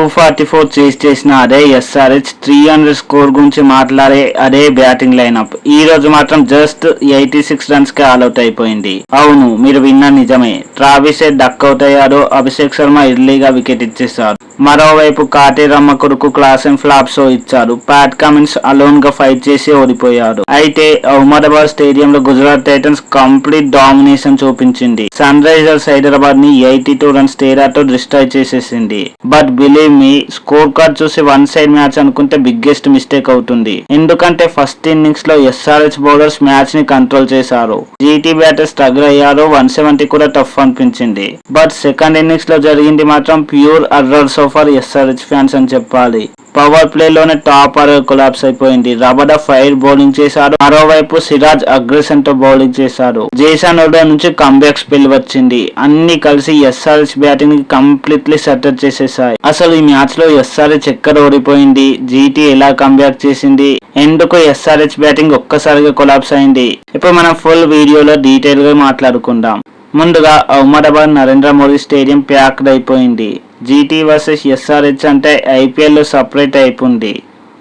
244 చేసిన అదే SRH 300 score గురించి మాట్లాడే అదే బ్యాటింగ్ లైనప్ ఈ రోజు మాత్రం జస్ట్ 86 రన్స్ కి ఆల్అౌట్ అయిపోయింది. అవును, మీరు విన్న నిజమే. ట్రావిస్ హెడ్ డక్ అవుట్ అయ్యాడు. అభిషేక్ శర్మ ఎర్లీగా వికెట్ ఇచ్చేశారు. మరోవైపు కాటేరమ్మ కొడుకు క్లాసెన్ ఫ్లాప్ షో ఇచ్చాడు. ప్యాట్ కమిన్స్ అలోన్ గా ఫైట్ చేసి ఓడిపోయాడు. అయితే అహ్మదాబాద్ స్టేడియంలో గుజరాత్ టైటన్స్ కంప్లీట్ డామినేషన్ చూపించింది. సన్ రైజర్స్ హైదరాబాద్ ని 82 రన్స్ తేడాతో డిస్ట్రాయ్ చేసేసింది. But believe me, score card చూసి వన్ సైడ్ మ్యాచ్ అనుకుంటే బిగ్గెస్ట్ మిస్టేక్ అవుతుంది. ఎందుకంటే ఫస్ట్ ఇన్నింగ్స్ లో ఎస్ఆర్హెచ్ బౌలర్స్ మ్యాచ్ ని కంట్రోల్ చేశారు. జీటీ బ్యాటర్స్ స్ట్రగుల్ అయ్యారు. 170 కూడా టఫ్ అనిపించింది. బట్ సెకండ్ ఇన్నింగ్స్ లో జరిగింది మాత్రం pure horrors for SRH fans అని చెప్పాలి. పవర్ ప్లే లోనే టాప్ ఆర్డర్ కొలాప్స్ అయిపోయింది. రబడా ఫైర్ బౌలింగ్ చేశాడు. మరోవైపు సిరాజ్ అగ్రెషన్ తో బౌలింగ్ చేశాడు. జేసన్ హోల్డర్ నుంచి కంబ్యాక్ స్పెల్ వచ్చింది. అన్ని కలిసి ఎస్ఆర్హెచ్ బ్యాటింగ్ ని కంప్లీట్లీ సెటర్ చేసేసాయి. అసలు ఈ మ్యాచ్ లో ఎస్ఆర్హెచ్ ఎక్కడ ఓడిపోయింది, జీటీ ఎలా కంబ్యాక్ చేసింది, ఎందుకు ఎస్ఆర్హెచ్ బ్యాటింగ్ ఒక్కసారిగా కొలాప్స్ అయింది, ఇప్పుడు మనం ఫుల్ వీడియోలో డీటెయిల్ గా మాట్లాడుకుందాం. ముందుగా అహ్మదాబాద్ నరేంద్ర మోడీ స్టేడియం ప్యాక్డ్ అయిపోయింది. జీటీ వర్సెస్ ఎస్ఆర్హెచ్ అంటే ఐపీఎల్ లో సపరేట్ అయిపోయింది.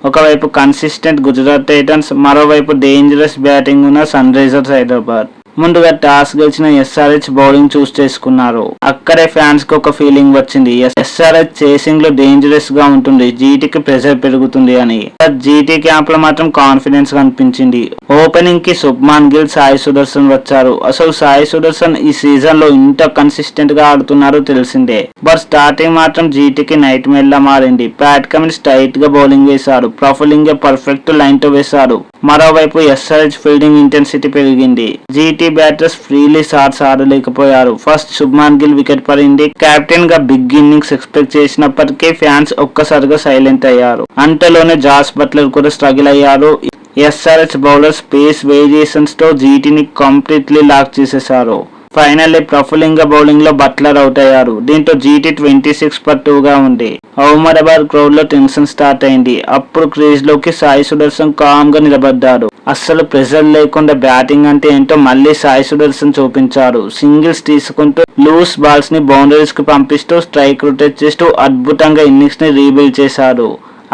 ఒకవైపు కన్సిస్టెంట్ గుజరాత్ టైటన్స్, మరోవైపు డేంజరస్ బ్యాటింగ్ ఉన్న సన్ రైజర్స్ హైదరాబాద్. ముందుగా టాస్ గెలిచిన ఎస్ఆర్హెచ్ బౌలింగ్ చూస్ చేసుకున్నారు. అక్కడే ఫ్యాన్స్ కి ఒక ఫీలింగ్ వచ్చింది, ఎస్ఆర్హెచ్ చేసింగ్ లో డేంజరస్ గా ఉంటుంది, జీటీకి ప్రెషర్ పెరుగుతుంది అని. జీటీ క్యాంప్ లో మాత్రం కాన్ఫిడెన్స్ కనిపించింది. ఓపెనింగ్ కి శుభ్మాన్ గిల్, సాయి సుదర్శన్ వచ్చారు. అసలు సాయి సుదర్శన్ ఈ సీజన్ లో ఇంత కన్సిస్టెంట్ గా ఆడుతున్నారో తెలిసిందే. బట్ స్టార్టింగ్ మాత్రం జీటీకి నైట్ మేల్ లా మారింది. ప్యాట్ కమిన్స్ టైట్ గా బౌలింగ్ వేశాడు. ప్రఫులింగ్ పర్ఫెక్ట్ లైన్ తో వేశాడు. మరోవైపు ఎస్ఆర్హెచ్ ఫీల్డింగ్ ఇంటెన్సిటీ పెరిగింది. జీటీ బ్యాటర్స్ ఫ్రీలీ షాట్స్ ఆడలేకపోయారు. ఫస్ట్ శుభ్మాన్ గిల్ వికెట్ పడింది. కెప్టెన్ గా బిగ్ ఇన్నింగ్స్ ఎక్స్పెక్ట్ చేసినప్పటికీ ఫ్యాన్స్ ఒక్కసారిగా సైలెంట్ అయ్యారు. అంతలోనే జాస్ బట్లర్ కూడా స్ట్రగుల్ అయ్యారు. ఎస్ఆర్హెచ్ బౌలర్స్ పేస్ వేరియేషన్స్ తో జీటీని కంప్లీట్లీ లాక్ చేసేశారు. ఫైనల్లీ ప్రఫులింగ్ బౌలింగ్ లో బట్లర్ అవుట్ అయ్యారు. దీంతో జీటీ 26/2 గా ఉంది. అహ్మదాబాద్ క్రౌడ్ లో టెన్షన్ స్టార్ట్ అయింది. అప్పుడు క్రీజ్ లోకి సాయి సుదర్శన్ కామ్ గా నిలబడ్డాడు. అస్సలు ప్రెషర్ లేకుండా బ్యాటింగ్ అంటే ఏంటో మళ్ళీ సాయి సుదర్శన్ చూపించాడు. సింగిల్స్ తీసుకుంటూ లూస్ బాల్స్ ని బౌండరీస్ కి పంపిస్తూ స్ట్రైక్ రొటేట్ చేస్తూ అద్భుతంగా ఇన్నింగ్స్ ని రీబిల్డ్ చేశాడు.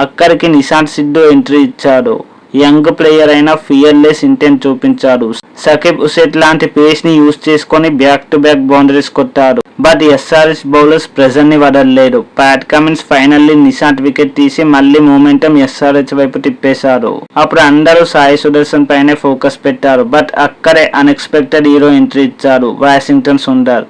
అక్కడికి నిశాంత్ సిద్ధు ఎంట్రీ ఇచ్చాడు. యంగ్ ప్లేయర్ అయినా ఫియర్లెస్ ఇంటెంట్ చూపించాడు. సకిబ్ హుసేన్ లాంటి పేస్ ని యూజ్ చేసుకుని బ్యాక్ టు బ్యాక్ బౌండరీస్ కొట్టాడు. బట్ ఎస్ఆర్హెచ్ బౌలర్స్ ప్రెజర్ ని వదలలేదు. Pat Cummins finally Nishant wicket తీసి మళ్ళీ మూమెంటం ఎస్ఆర్హెచ్ వైపు తిప్పేశారు. అప్పుడు అందరూ సాయి సుదర్శన్ పైనే ఫోకస్ పెట్టారు. బట్ అక్కడే అన్ఎక్స్పెక్టెడ్ హీరో ఎంట్రీ ఇచ్చాడు, Washington Sundar.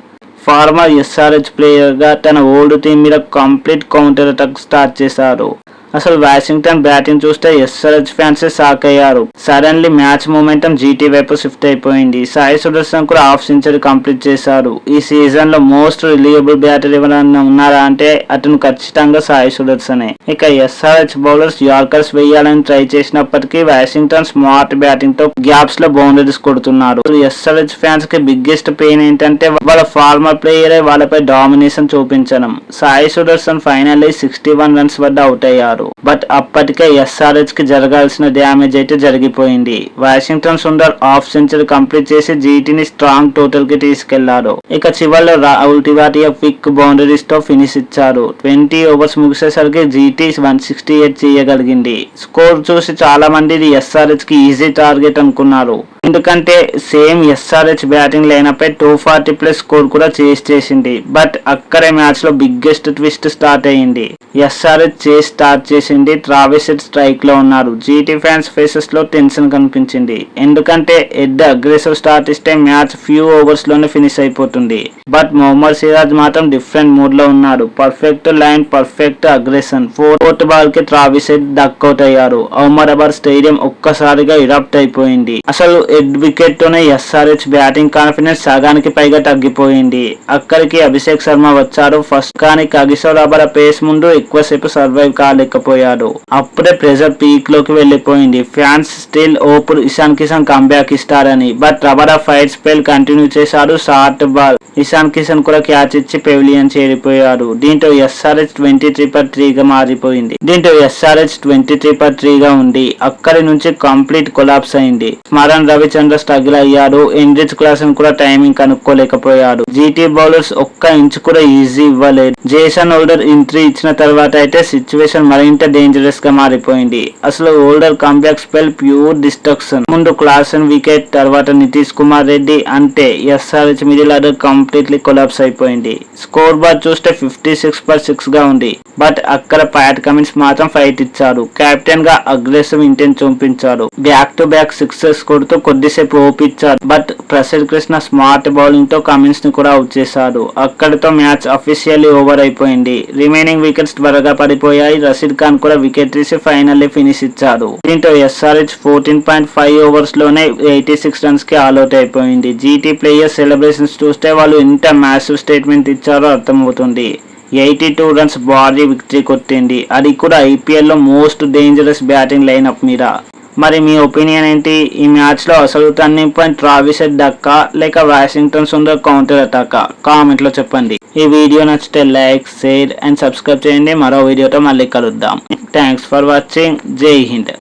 Former SRH player గా తన ఓల్డ్ టీం మీద కంప్లీట్ కౌంటర్ అటాక్ స్టార్ట్ చేశారు. అసలు వాషింగ్టన్ బ్యాటింగ్ చూస్తే ఎస్ఆర్హెచ్ ఫ్యాన్స్ షాక్ అయ్యారు. సడన్లీ మ్యాచ్ మూమెంటం జీటీ వైపు షిఫ్ట్ అయిపోయింది. సాయి సుదర్శన్ కూడా హాఫ్ సెంచరీ కంప్లీట్ చేశారు. ఈ సీజన్ లో మోస్ట్ రిలయబుల్ బ్యాటర్ ఎవరైనా ఉన్నారా అంటే అతను ఖచ్చితంగా సాయి సుదర్శనే. ఇక ఎస్ఆర్హెచ్ బౌలర్స్ యార్కర్స్ వేయాలని ట్రై చేసినప్పటికీ వాషింగ్టన్ స్మార్ట్ బ్యాటింగ్ తో గ్యాప్స్ లో బౌండరీస్ కొడుతున్నారు. ఎస్ఆర్హెచ్ ఫ్యాన్స్ కి బిగ్గెస్ట్ పెయిన్ ఏంటంటే వాళ్ళ ఫార్మర్ ప్లేయరే వాళ్ళపై డామినేషన్ చూపించడం. సాయి సుదర్శన్ ఫైనల్లీ 61 రన్స్ వద్ద అవుట్ అయ్యారు. బట్ అప్పటికే ఎస్ఆర్హెచ్ కి జరగాల్సిన డ్యామేజ్ అయితే జరిగిపోయింది. Washington Sundar half century complete చేసి జీటీని స్ట్రాంగ్ టోటల్ కి తీసుకెళ్లారు. ఇక చివరిలో రాహుల్ తివారీ క్విక్ బౌండరీస్ తో ఫినిష్ ఇచ్చారు. 20 ఓవర్స్ ముగిసేసరికి జీటీ 168 చేయగలిగింది. స్కోర్ చూసి చాలా మంది ఇది ఎస్ఆర్హెచ్ కి ఈజీ టార్గెట్ అనుకున్నారు. ఎందుకంటే సేమ్ ఎస్ఆర్హెచ్ బ్యాటింగ్ లైనపై 240+ స్కోర్ కూడా చేసింది. బట్ అక్కడే మ్యాచ్ లో బిగ్గెస్ట్ ట్విస్ట్ స్టార్ట్ అయ్యింది. ఎస్ఆర్హెచ్ చేసి స్టార్ట్ చేసింది. ట్రావిస్ హెడ్ స్ట్రైక్ లో ఉన్నారు. జీటీ ఫ్యాన్స్ ఫేసెస్ లో టెన్షన్ కనిపించింది. ఎందుకంటే హెడ్ అగ్రెసివ్ స్టార్ట్ ఇస్తే మ్యాచ్ ఫ్యూ ఓవర్స్ లోనే ఫినిష్ అయిపోతుంది. బట్ మొహమ్మద్ సిరాజ్ మాత్రం డిఫరెంట్ మూడ్ లో ఉన్నాడు. Perfect line, perfect aggression. Fourth ball కి ట్రావిస్ హెడ్ డక్ అవుట్ అయ్యారు. అహ్మదాబాద్ స్టేడియం ఒక్కసారిగా ఇరప్ట్ అయిపోయింది. అసలు హెడ్ వికెట్ తోనే ఎస్ఆర్హెచ్ బ్యాటింగ్ కాన్ఫిడెన్స్ సగానికి పైగా తగ్గిపోయింది. అక్కడికి అభిషేక్ శర్మ వచ్చాడు. ఫస్ట్ కానీ కగిసో రబాడా పేస్ ముందు ఎక్కువసేపు సర్వైవ్ కాలేకపోయాడు. అప్పుడే ప్రెజర్ పీక్ లోకి వెళ్లిపోయింది. ఫ్యాన్స్ స్టిల్ ఓపుడు ఇషాన్ కిషన్ కంబ్యాక్ ఇస్తారని. But Rabada fight spell continue చేశాడు. షార్ట్ బాల్ ఇషాన్ కిషన్ కూడా క్యాచ్ ఇచ్చి పెవిలియన్ చేరిపోయాడు. దీంతో ఎస్ఆర్హెచ్ 23/3 గా మారిపోయింది. దీంతో ఎస్ఆర్హెచ్ 23/3 గా ఉంది. అక్కడి నుంచి కంప్లీట్ కొలాప్స్ అయింది. స్మరణ్ రవి రవిచంద్ర స్ట్రగుల్ అయ్యాడు. ఎండ్రిచ్ క్లాసన్ కూడా టైమింగ్ కనుక్కోలేకపోయాడు. జీటీ బౌలర్స్ ఒక్క ఇంచ్ కూడా ఈజీ ఇవ్వలేదు. జేసన్ హోల్డర్ ఎంట్రీ ఇచ్చిన తర్వాత అయితే సిచ్యువేషన్ మరింత డేంజరస్ గా మారిపోయింది. అసలు holder comeback spell pure destruction. ముందు క్లాసన్ వికెట్, తర్వాత నితీష్ కుమార్ రెడ్డి, అంటే SRH middle order completely collapse అయిపోయింది. స్కోర్ బార్ చూస్తే 56/6 గా ఉంది. బట్ అక్కడ ప్యాట్ కమిన్స్ మాత్రం ఫైట్ ఇచ్చాడు. కెప్టెన్ గా అగ్రెసివ్ ఇంటెన్స్ చూపించాడు. బ్యాక్ టు బ్యాక్ సిక్సెస్ కొడుతూ కొద్దిసేపు ఓపిచ్చాడు. But Prasidh Krishna smart bowling తో కమిన్స్ ని కూడా అవుట్ చేశాడు. అక్కడితో మ్యాచ్ అఫీషియల్లీ ఓవర్ అయిపోయింది. రిమైనింగ్ వికెట్స్ త్వరగా పడిపోయాయి. రషీద్ ఖాన్ కూడా వికెట్ తీసి ఫైనల్లీ ఫినిష్ ఇచ్చాడు. దీంతో ఎస్ఆర్హెచ్ 14.5 ఓవర్స్ లోనే 86 రన్స్ కి ఆల్అౌట్ అయిపోయింది. జీటీ ప్లేయర్స్ సెలబ్రేషన్స్ చూస్తే వాళ్ళు ఎంత మ్యాసివ్ స్టేట్మెంట్ ఇచ్చారో అర్థమవుతుంది. 82 రన్స్ భారీ విక్టరీ కొట్టింది. అది కూడా ఐపీఎల్ లో మోస్ట్ డేంజరస్ బ్యాటింగ్ లైనప్ మీద. మరి మీ ఒపీనియన్ ఏంటి? ఈ మ్యాచ్ లో అసలు టర్నింగ్ పాయింట్ ట్రావిస్ హెడ్ దక్కా లేక వాషింగ్టన్ సుందర్ కౌంటర్ అటాకా? కామెంట్ లో చెప్పండి. ఈ వీడియో నచ్చితే లైక్, షేర్ అండ్ సబ్స్క్రైబ్ చేయండి. మరో వీడియోతో మళ్ళీ కలుద్దాం. Thanks for watching. జై హింద్.